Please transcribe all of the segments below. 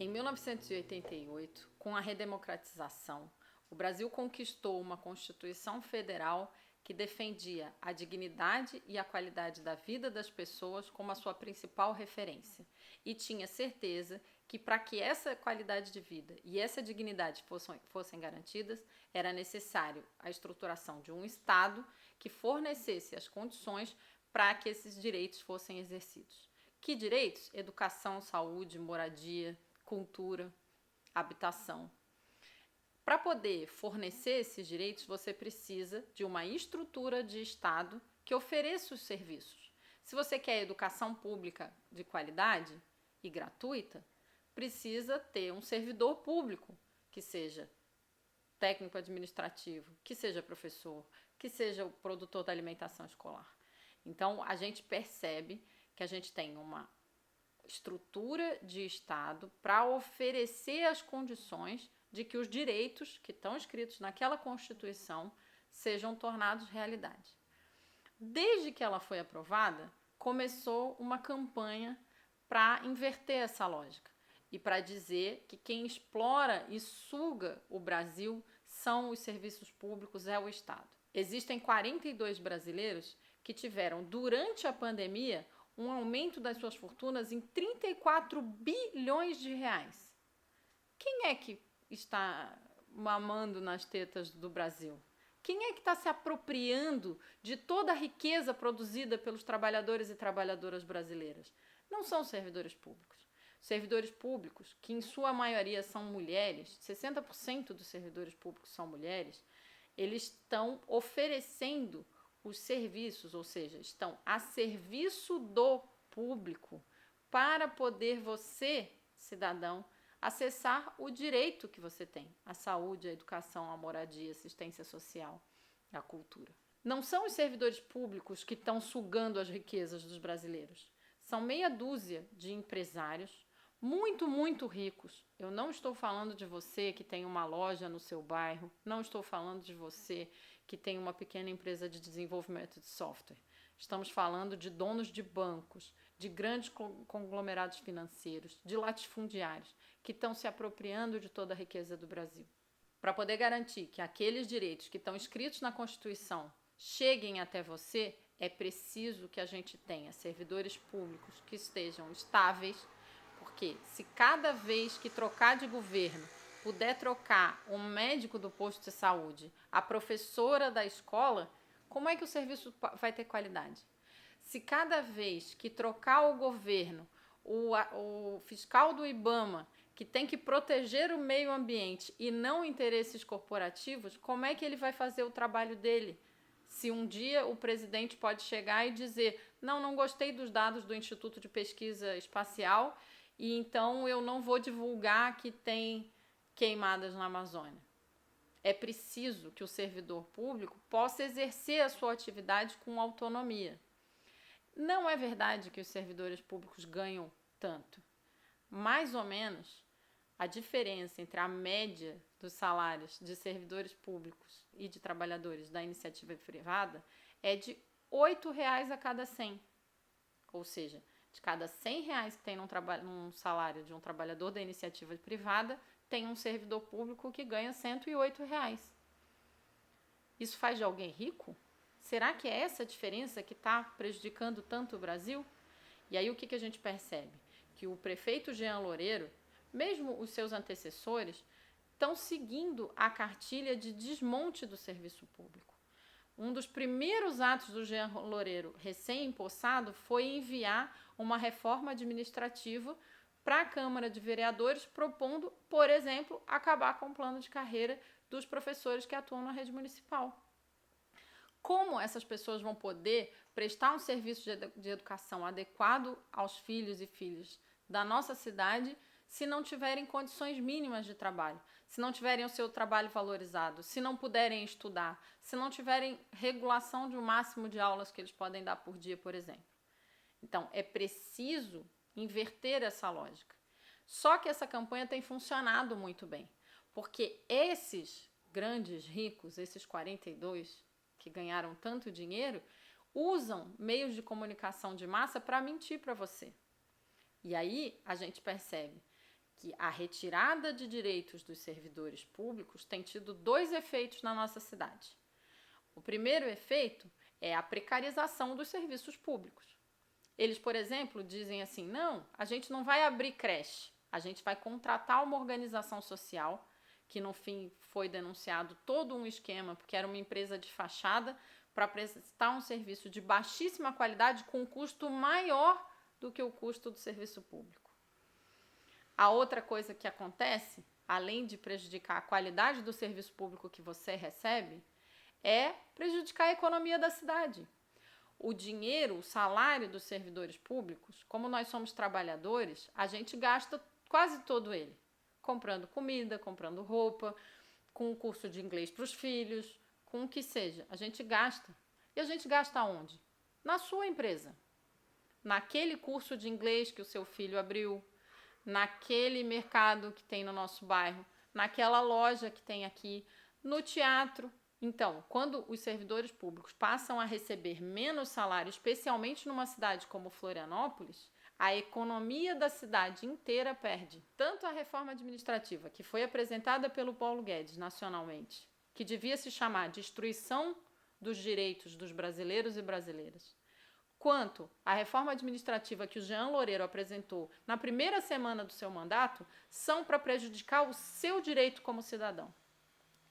Em 1988, com a redemocratização, o Brasil conquistou uma Constituição Federal que defendia a dignidade e a qualidade da vida das pessoas como a sua principal referência. E tinha certeza que para que essa qualidade de vida e essa dignidade fossem garantidas, era necessário a estruturação de um Estado que fornecesse as condições para que esses direitos fossem exercidos. Que direitos? Educação, saúde, moradia, cultura, habitação. Para poder fornecer esses direitos, você precisa de uma estrutura de Estado que ofereça os serviços. Se você quer educação pública de qualidade e gratuita, precisa ter um servidor público, que seja técnico administrativo, que seja professor, que seja o produtor da alimentação escolar. Então, a gente percebe que a gente tem uma estrutura de Estado para oferecer as condições de que os direitos que estão escritos naquela Constituição sejam tornados realidade. Desde que ela foi aprovada, começou uma campanha para inverter essa lógica e para dizer que quem explora e suga o Brasil são os serviços públicos, é o Estado. Existem 42 brasileiros que tiveram, durante a pandemia, um aumento das suas fortunas em 34 bilhões de reais. Quem é que está mamando nas tetas do Brasil? Quem é que está se apropriando de toda a riqueza produzida pelos trabalhadores e trabalhadoras brasileiras? Não são os servidores públicos. Os servidores públicos, que em sua maioria são mulheres, 60% dos servidores públicos são mulheres, eles estão oferecendo os serviços, ou seja, estão a serviço do público para poder você, cidadão, acessar o direito que você tem, a saúde, a educação, a moradia, a assistência social, a cultura. Não são os servidores públicos que estão sugando as riquezas dos brasileiros. São meia dúzia de empresários muito ricos. Eu não estou falando de você que tem uma loja no seu bairro, não estou falando de você que tem uma pequena empresa de desenvolvimento de software. Estamos falando de donos de bancos, de grandes conglomerados financeiros, de latifundiários, que estão se apropriando de toda a riqueza do Brasil. Para poder garantir que aqueles direitos que estão escritos na Constituição cheguem até você, é preciso que a gente tenha servidores públicos que estejam estáveis, porque se cada vez que trocar de governo puder trocar um médico do posto de saúde, a professora da escola, como é que o serviço vai ter qualidade? Se cada vez que trocar o governo, o fiscal do IBAMA, que tem que proteger o meio ambiente e não interesses corporativos, como é que ele vai fazer o trabalho dele? Se um dia o presidente pode chegar e dizer: não gostei dos dados do Instituto de Pesquisa Espacial e então eu não vou divulgar que tem queimadas na Amazônia. É preciso que o servidor público possa exercer a sua atividade com autonomia. Não é verdade que os servidores públicos ganham tanto. Mais ou menos, a diferença entre a média dos salários de servidores públicos e de trabalhadores da iniciativa privada é de R$ 8,00 a cada 100. Ou seja, de cada R$ 100,00 que tem num salário de um trabalhador da iniciativa privada, tem um servidor público que ganha R$ 108,00. Isso faz de alguém rico? Será que é essa a diferença que está prejudicando tanto o Brasil? E aí o que a gente percebe? Que o prefeito Jean Loureiro, mesmo os seus antecessores, estão seguindo a cartilha de desmonte do serviço público. Um dos primeiros atos do Jean Loureiro, recém-empossado, foi enviar uma reforma administrativa para a Câmara de Vereadores, propondo, por exemplo, acabar com o plano de carreira dos professores que atuam na rede municipal. Como essas pessoas vão poder prestar um serviço de educação adequado aos filhos e filhas da nossa cidade se não tiverem condições mínimas de trabalho, se não tiverem o seu trabalho valorizado, se não puderem estudar, se não tiverem regulação de um máximo de aulas que eles podem dar por dia, por exemplo? Então, é preciso inverter essa lógica. Só que essa campanha tem funcionado muito bem, porque esses grandes ricos, esses 42 que ganharam tanto dinheiro, usam meios de comunicação de massa para mentir para você. E aí a gente percebe que a retirada de direitos dos servidores públicos tem tido 2 efeitos na nossa cidade. O primeiro efeito é a precarização dos serviços públicos. Eles, por exemplo, dizem assim, não, a gente não vai abrir creche, a gente vai contratar uma organização social, que no fim foi denunciado todo um esquema, porque era uma empresa de fachada, para prestar um serviço de baixíssima qualidade com um custo maior do que o custo do serviço público. A outra coisa que acontece, além de prejudicar a qualidade do serviço público que você recebe, é prejudicar a economia da cidade. O dinheiro, o salário dos servidores públicos, como nós somos trabalhadores, a gente gasta quase todo ele, comprando comida, comprando roupa, com o curso de inglês para os filhos, com o que seja. A gente gasta. E a gente gasta onde? Na sua empresa. Naquele curso de inglês que o seu filho abriu, naquele mercado que tem no nosso bairro, naquela loja que tem aqui, no teatro. Então, quando os servidores públicos passam a receber menos salário, especialmente numa cidade como Florianópolis, a economia da cidade inteira perde. Tanto a reforma administrativa, que foi apresentada pelo Paulo Guedes nacionalmente, que devia se chamar Destruição dos Direitos dos Brasileiros e Brasileiras, quanto a reforma administrativa que o Jean Loureiro apresentou na primeira semana do seu mandato, são para prejudicar o seu direito como cidadão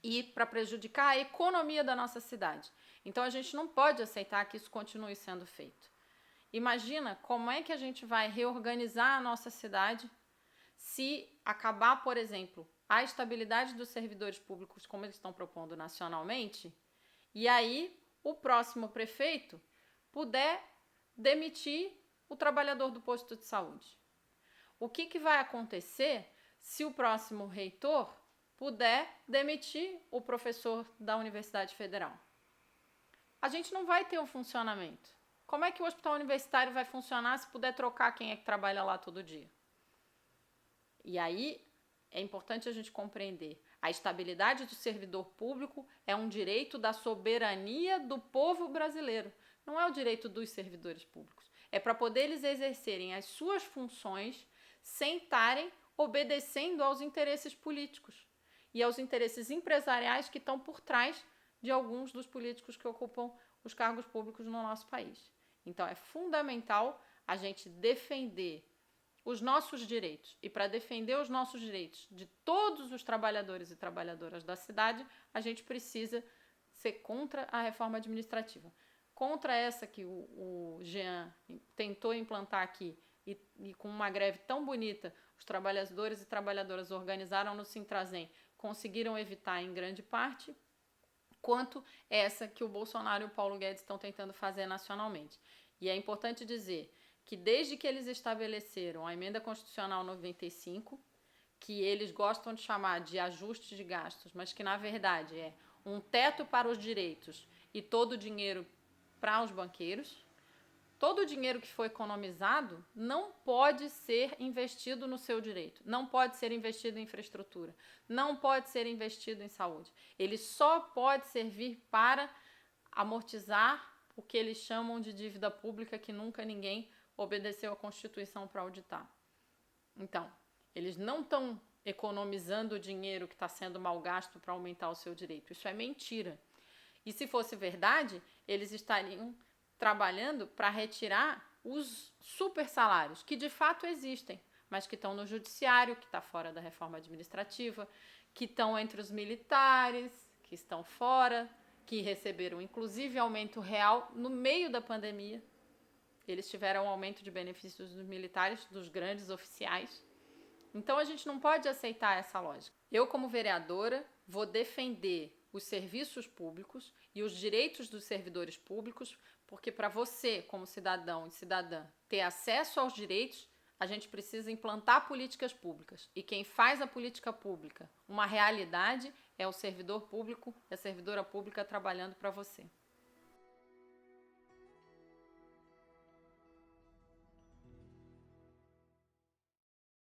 e para prejudicar a economia da nossa cidade. Então a gente não pode aceitar que isso continue sendo feito. Imagina como é que a gente vai reorganizar a nossa cidade se acabar, por exemplo, a estabilidade dos servidores públicos, como eles estão propondo nacionalmente, e aí o próximo prefeito puder demitir o trabalhador do posto de saúde. O que vai acontecer se o próximo reitor puder demitir o professor da Universidade Federal? A gente não vai ter um funcionamento. Como é que o hospital universitário vai funcionar se puder trocar quem é que trabalha lá todo dia? E aí é importante a gente compreender. A estabilidade do servidor público é um direito da soberania do povo brasileiro. Não é o direito dos servidores públicos. É para poder eles exercerem as suas funções sem estarem obedecendo aos interesses políticos e aos interesses empresariais que estão por trás de alguns dos políticos que ocupam os cargos públicos no nosso país. Então é fundamental a gente defender os nossos direitos. E para defender os nossos direitos de todos os trabalhadores e trabalhadoras da cidade, a gente precisa ser contra a reforma administrativa. Contra essa que o Jean tentou implantar aqui e com uma greve tão bonita, os trabalhadores e trabalhadoras organizaram no Sintrazem, conseguiram evitar em grande parte, quanto essa que o Bolsonaro e o Paulo Guedes estão tentando fazer nacionalmente. E é importante dizer que desde que eles estabeleceram a Emenda Constitucional 95, que eles gostam de chamar de ajuste de gastos, mas que na verdade é um teto para os direitos e todo o dinheiro para os banqueiros, todo o dinheiro que foi economizado não pode ser investido no seu direito, não pode ser investido em infraestrutura, não pode ser investido em saúde. Ele só pode servir para amortizar o que eles chamam de dívida pública, que nunca ninguém obedeceu à Constituição para auditar. Então, eles não estão economizando o dinheiro que está sendo mal gasto para aumentar o seu direito. Isso é mentira. E se fosse verdade, eles estariam trabalhando para retirar os super salários, que de fato existem, mas que estão no judiciário, que está fora da reforma administrativa, que estão entre os militares, que estão fora, que receberam inclusive aumento real no meio da pandemia. Eles tiveram um aumento de benefícios dos militares, dos grandes oficiais. Então a gente não pode aceitar essa lógica. Eu, como vereadora, vou defender os serviços públicos e os direitos dos servidores públicos, porque para você, como cidadão e cidadã, ter acesso aos direitos, a gente precisa implantar políticas públicas. E quem faz a política pública uma realidade é o servidor público e a servidora pública trabalhando para você.